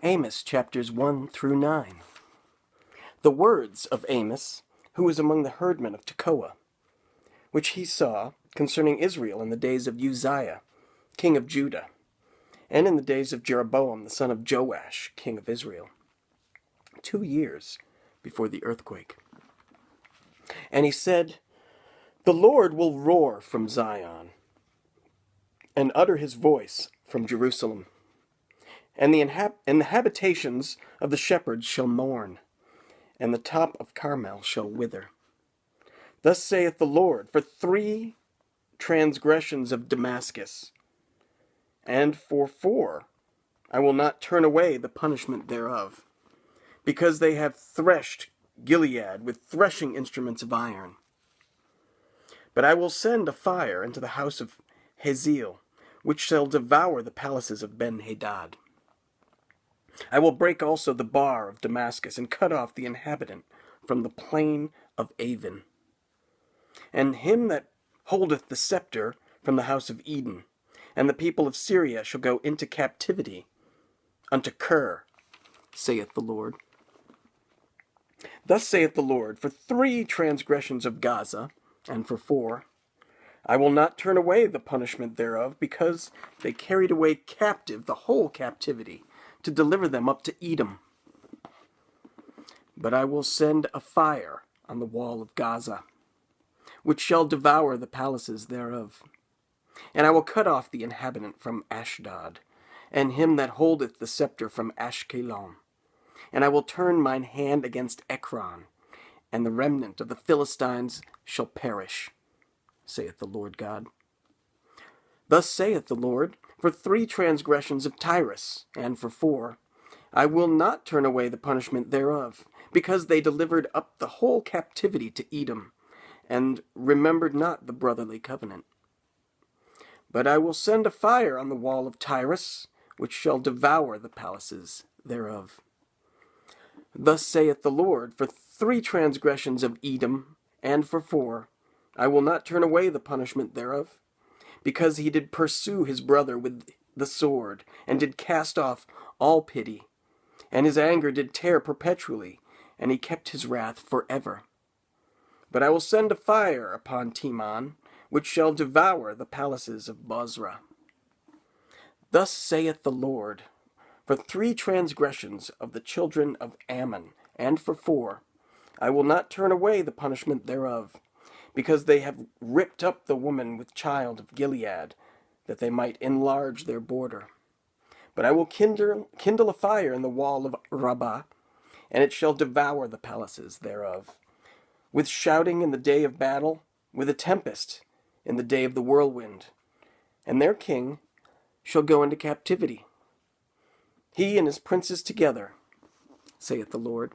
Amos chapters 1 through 9. The words of Amos, who was among the herdmen of Tekoa, which he saw concerning Israel in the days of Uzziah, king of Judah, and in the days of Jeroboam the son of Joash, king of Israel, 2 years before the earthquake. And he said, The Lord will roar from Zion, and utter his voice from Jerusalem. And the habitations of the shepherds shall mourn, and the top of Carmel shall wither. Thus saith the Lord, for 3 transgressions of Damascus, and for 4 I will not turn away the punishment thereof, because they have threshed Gilead with threshing instruments of iron. But I will send a fire into the house of Hazael, which shall devour the palaces of Ben-Hadad. I will break also the bar of Damascus, and cut off the inhabitant from the plain of Avon, and him that holdeth the scepter from the house of Eden. And the people of Syria shall go into captivity unto Kir, saith the Lord. Thus saith the Lord, for 3 transgressions of Gaza, and for 4, I will not turn away the punishment thereof, because they carried away captive the whole captivity, to deliver them up to Edom. But I will send a fire on the wall of Gaza, which shall devour the palaces thereof. And I will cut off the inhabitant from Ashdod, and him that holdeth the scepter from Ashkelon. And I will turn mine hand against Ekron, and the remnant of the Philistines shall perish, saith the Lord God. Thus saith the Lord, for 3 transgressions of Tyrus, and for 4, I will not turn away the punishment thereof, because they delivered up the whole captivity to Edom, and remembered not the brotherly covenant. But I will send a fire on the wall of Tyrus, which shall devour the palaces thereof. Thus saith the Lord, for 3 transgressions of Edom, and for 4, I will not turn away the punishment thereof, because he did pursue his brother with the sword, and did cast off all pity, and his anger did tear perpetually, and he kept his wrath forever. But I will send a fire upon Teman, which shall devour the palaces of Bozrah. Thus saith the Lord, for 3 transgressions of the children of Ammon, and for 4, I will not turn away the punishment thereof, because they have ripped up the woman with child of Gilead, that they might enlarge their border. But I will kindle a fire in the wall of Rabbah, and it shall devour the palaces thereof, with shouting in the day of battle, with a tempest in the day of the whirlwind. And their king shall go into captivity, he and his princes together, saith the Lord.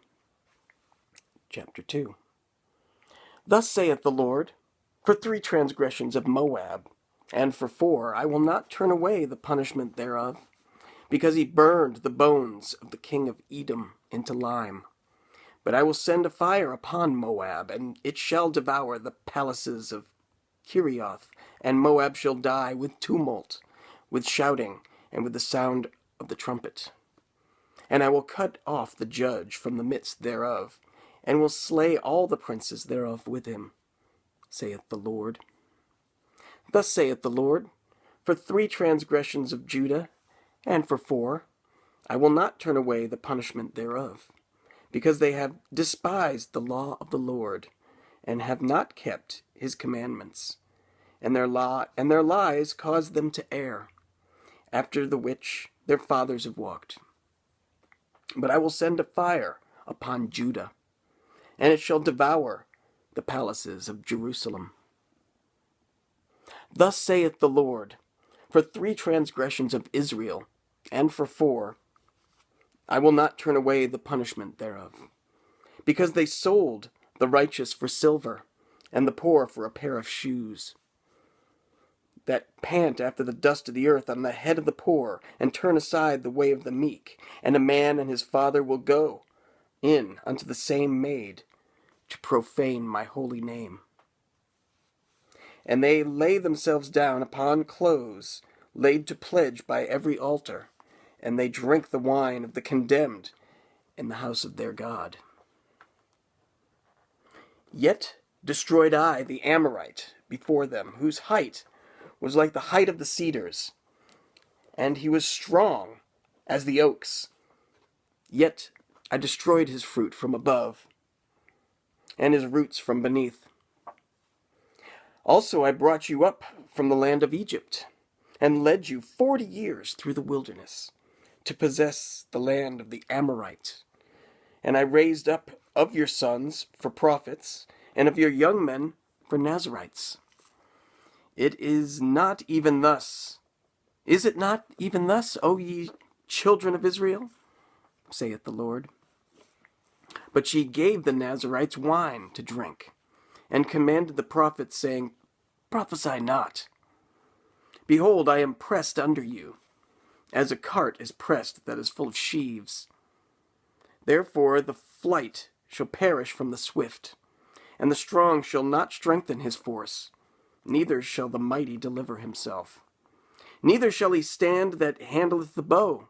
Chapter 2. Thus saith the Lord, for 3 transgressions of Moab, and for 4, I will not turn away the punishment thereof, because he burned the bones of the king of Edom into lime. But I will send a fire upon Moab, and it shall devour the palaces of Kerioth, and Moab shall die with tumult, with shouting, and with the sound of the trumpet. And I will cut off the judge from the midst thereof, and will slay all the princes thereof with him, saith the Lord. Thus saith the Lord, for 3 transgressions of Judah, and for 4, I will not turn away the punishment thereof, because they have despised the law of the Lord, and have not kept his commandments, and their lies caused them to err, after the which their fathers have walked. But I will send a fire upon Judah, and it shall devour the palaces of Jerusalem. Thus saith the Lord, for 3 transgressions of Israel, and for 4, I will not turn away the punishment thereof, because they sold the righteous for silver, and the poor for a pair of shoes, that pant after the dust of the earth on the head of the poor, and turn aside the way of the meek. And a man and his father will go in unto the same maid, to profane my holy name. And they lay themselves down upon clothes laid to pledge by every altar, and they drink the wine of the condemned in the house of their God. Yet destroyed I the Amorite before them, whose height was like the height of the cedars, and he was strong as the oaks. Yet I destroyed his fruit from above, and his roots from beneath. Also I brought you up from the land of Egypt, and led you 40 years through the wilderness, to possess the land of the Amorite. And I raised up of your sons for prophets, and of your young men for Nazirites. Is it not even thus, O ye children of Israel? Saith the Lord. But ye gave the Nazirites wine to drink, and commanded the prophets, saying, Prophesy not. Behold, I am pressed under you, as a cart is pressed that is full of sheaves. Therefore the flight shall perish from the swift, and the strong shall not strengthen his force, neither shall the mighty deliver himself. Neither shall he stand that handleth the bow,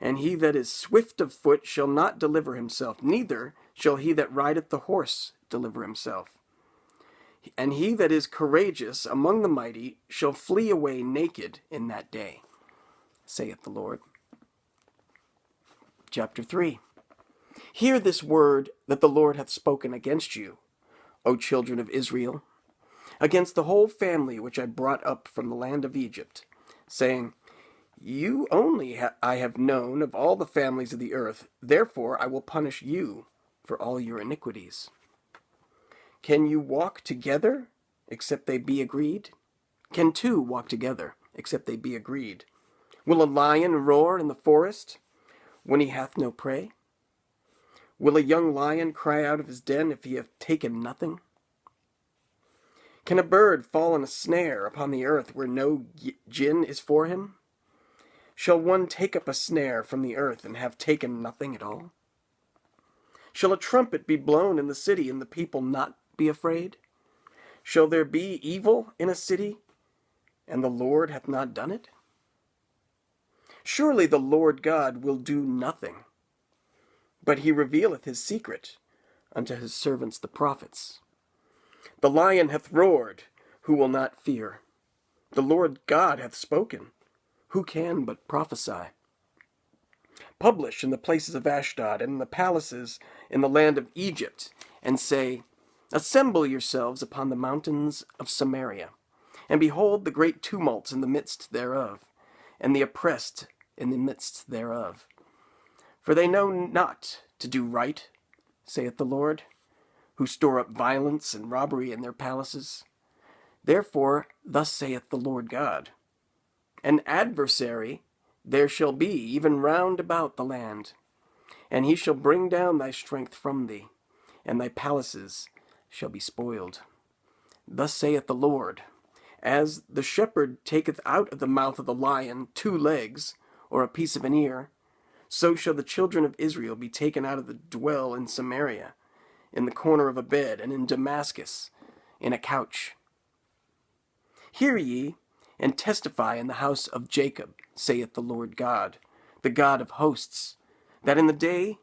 and he that is swift of foot shall not deliver himself, neither shall he that rideth the horse deliver himself. And he that is courageous among the mighty shall flee away naked in that day, saith the Lord. Chapter 3. Hear this word that the Lord hath spoken against you, O children of Israel, against the whole family which I brought up from the land of Egypt, saying, You only I have known of all the families of the earth, therefore I will punish you for all your iniquities. Can you walk together, except they be agreed? Can two walk together, except they be agreed? Will a lion roar in the forest, when he hath no prey? Will a young lion cry out of his den, if he have taken nothing? Can a bird fall in a snare upon the earth, where no gin is for him? Shall one take up a snare from the earth, and have taken nothing at all? Shall a trumpet be blown in the city, and the people not be afraid? Shall there be evil in a city, and the Lord hath not done it? Surely the Lord God will do nothing, but he revealeth his secret unto his servants the prophets. The lion hath roared, who will not fear? The Lord God hath spoken, who can but prophesy? Publish in the places of Ashdod, and in the palaces in the land of Egypt, and say, Assemble yourselves upon the mountains of Samaria, and behold the great tumults in the midst thereof, and the oppressed in the midst thereof. For they know not to do right, saith the Lord, who store up violence and robbery in their palaces. Therefore thus saith the Lord God, An adversary there shall be even round about the land, and he shall bring down thy strength from thee, and thy palaces shall be spoiled. Thus saith the Lord, As the shepherd taketh out of the mouth of the lion 2 legs, or a piece of an ear, so shall the children of Israel be taken out of the dwell in Samaria, in the corner of a bed, and in Damascus, in a couch. Hear ye, and testify in the house of Jacob, saith the Lord God, the God of hosts, that in the day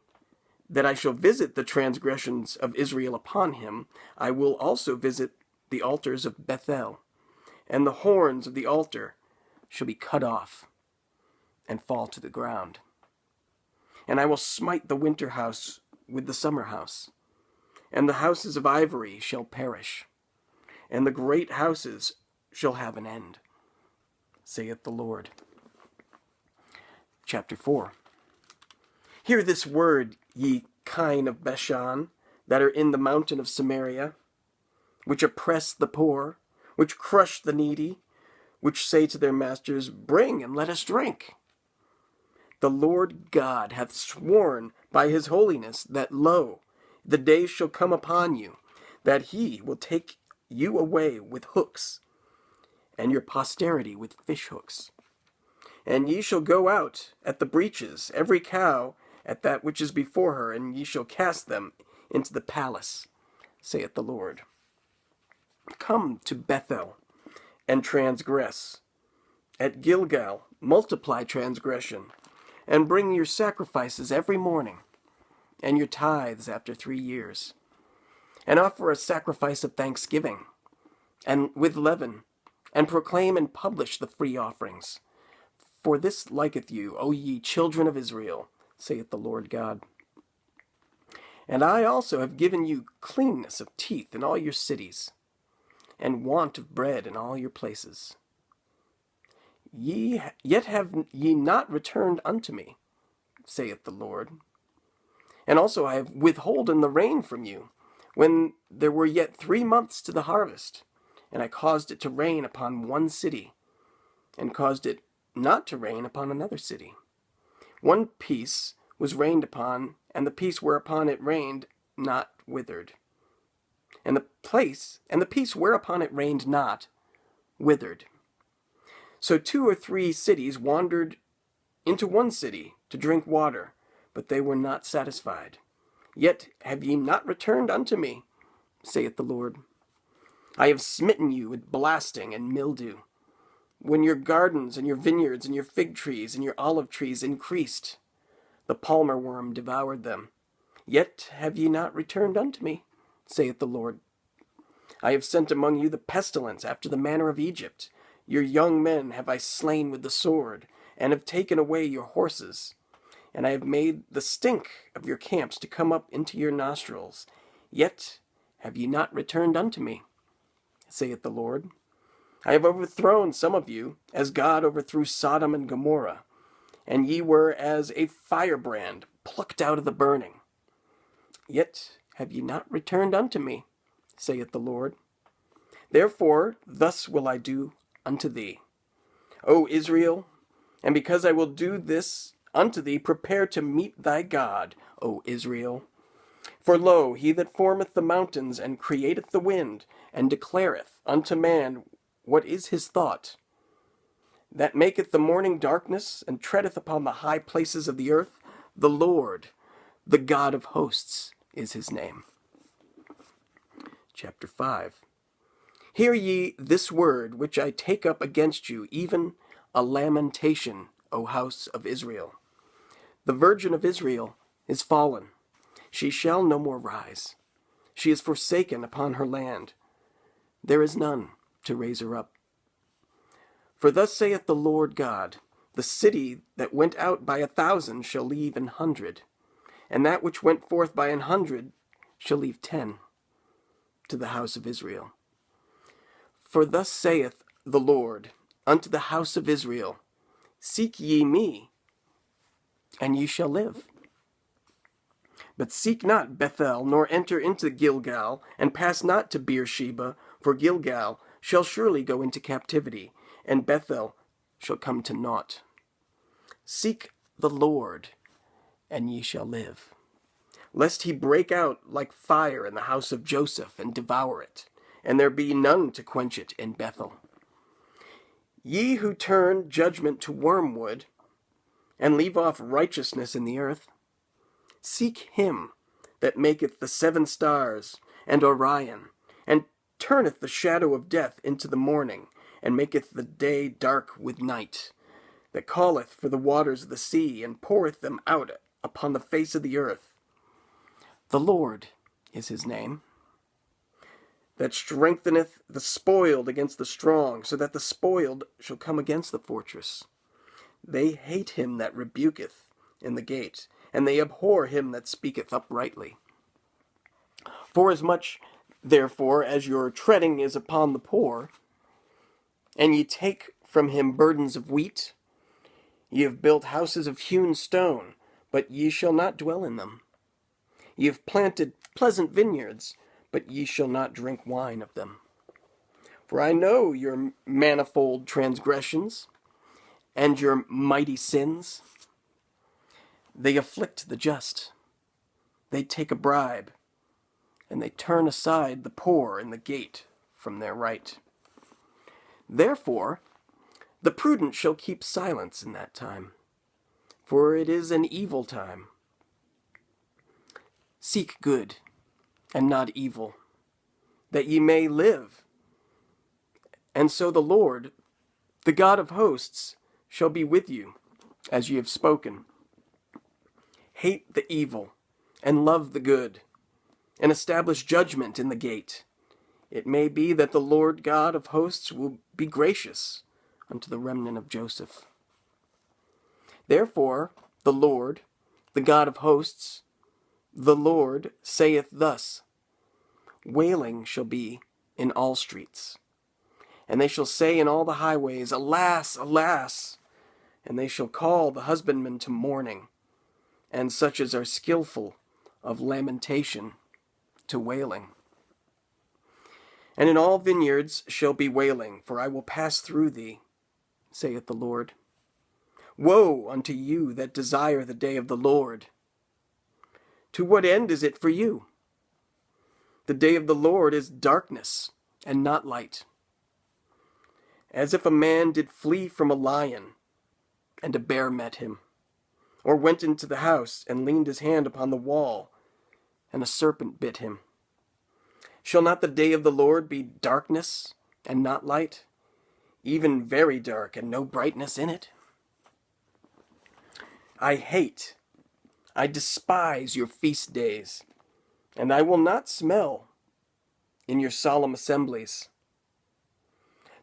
that I shall visit the transgressions of Israel upon him, I will also visit the altars of Bethel, and the horns of the altar shall be cut off and fall to the ground. And I will smite the winter house with the summer house, and the houses of ivory shall perish, and the great houses shall have an end, saith the Lord. Chapter 4. Hear this word, ye kine of Bashan, that are in the mountain of Samaria, which oppress the poor, which crush the needy, which say to their masters, Bring, and let us drink. The Lord God hath sworn by his holiness that, lo, the day shall come upon you, that he will take you away with hooks, and your posterity with fish hooks. And ye shall go out at the breaches, every cow at that which is before her, and ye shall cast them into the palace, saith the Lord. Come to Bethel, and transgress. At Gilgal multiply transgression, and bring your sacrifices every morning, and your tithes after 3 years, and offer a sacrifice of thanksgiving, and with leaven, and proclaim and publish the free offerings. For this liketh you, O ye children of Israel, saith the Lord God. And I also have given you cleanness of teeth in all your cities, and want of bread in all your places. Yet have ye not returned unto me, saith the Lord. And also I have withholden the rain from you, when there were yet 3 months to the harvest, and I caused it to rain upon one city, and caused it not to rain upon another city. One piece was rained upon, and the piece whereupon it rained not withered. And the piece whereupon it rained not withered. So 2 or 3 cities wandered into one city to drink water, but they were not satisfied. Yet have ye not returned unto me, saith the Lord. I have smitten you with blasting and mildew, when your gardens and your vineyards and your fig trees and your olive trees increased. The palmer worm devoured them. Yet have ye not returned unto me, saith the Lord. I have sent among you the pestilence after the manner of Egypt. Your young men have I slain with the sword, and have taken away your horses. And I have made the stink of your camps to come up into your nostrils. Yet have ye not returned unto me, saith the Lord. I have overthrown some of you, as God overthrew Sodom and Gomorrah, and ye were as a firebrand plucked out of the burning. Yet have ye not returned unto me, saith the Lord. Therefore thus will I do unto thee, O Israel, and because I will do this unto thee, prepare to meet thy God, O Israel. For lo, he that formeth the mountains, and createth the wind, and declareth unto man what is his thought, that maketh the morning darkness, and treadeth upon the high places of the earth, the Lord, the God of hosts, is his name. Chapter 5. Hear ye this word which I take up against you, even a lamentation, O house of Israel. The virgin of Israel is fallen. She shall no more rise. She is forsaken upon her land. There is none to raise her up. For thus saith the Lord God, the city that went out by 1,000 shall leave 100, and that which went forth by 100 shall leave 10 to the house of Israel. For thus saith the Lord unto the house of Israel, Seek ye me, and ye shall live. But seek not Bethel, nor enter into Gilgal, and pass not to Beersheba, for Gilgal shall surely go into captivity, and Bethel shall come to naught. Seek the Lord, and ye shall live, lest he break out like fire in the house of Joseph, and devour it, and there be none to quench it in Bethel. Ye who turn judgment to wormwood, and leave off righteousness in the earth, seek him that maketh the 7 stars, and Orion, and turneth the shadow of death into the morning, and maketh the day dark with night, that calleth for the waters of the sea, and poureth them out upon the face of the earth. The Lord is his name, that strengtheneth the spoiled against the strong, so that the spoiled shall come against the fortress. They hate him that rebuketh in the gate, and they abhor him that speaketh uprightly. Forasmuch, therefore, as your treading is upon the poor, and ye take from him burdens of wheat, ye have built houses of hewn stone, but ye shall not dwell in them. Ye have planted pleasant vineyards, but ye shall not drink wine of them. For I know your manifold transgressions, and your mighty sins. They afflict the just. They take a bribe, and they turn aside the poor in the gate from their right. Therefore, the prudent shall keep silence in that time, for it is an evil time. Seek good, and not evil, that ye may live. And so the Lord, the God of hosts, shall be with you, as ye have spoken. Hate the evil, and love the good, and establish judgment in the gate. It may be that the Lord God of hosts will be gracious unto the remnant of Joseph. Therefore, the Lord, the God of hosts, the Lord saith thus, Wailing shall be in all streets, and they shall say in all the highways, Alas, alas! And they shall call the husbandmen to mourning, and such as are skillful of lamentation to wailing. And in all vineyards shall be wailing, for I will pass through thee, saith the Lord. Woe unto you that desire the day of the Lord! To what end is it for you? The day of the Lord is darkness, and not light. As if a man did flee from a lion, and a bear met him, or went into the house, and leaned his hand upon the wall, and a serpent bit him. Shall not the day of the Lord be darkness, and not light, even very dark, and no brightness in it? I despise your feast days, and I will not smell in your solemn assemblies.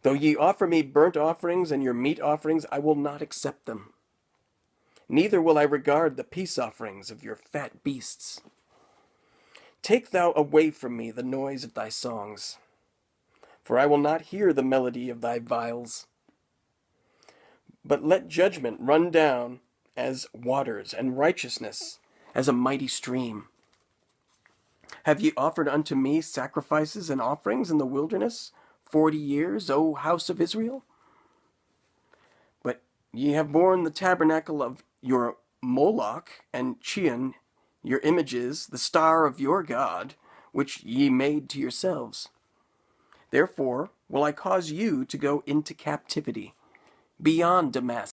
Though ye offer me burnt offerings and your meat offerings, I will not accept them. Neither will I regard the peace offerings of your fat beasts. Take thou away from me the noise of thy songs, for I will not hear the melody of thy viols. But let judgment run down as waters, and righteousness as a mighty stream. Have ye offered unto me sacrifices and offerings in the wilderness 40 years, O house of Israel? But ye have borne the tabernacle of your Moloch, and Chian, your images, the star of your God, which ye made to yourselves. Therefore will I cause you to go into captivity, beyond Damascus.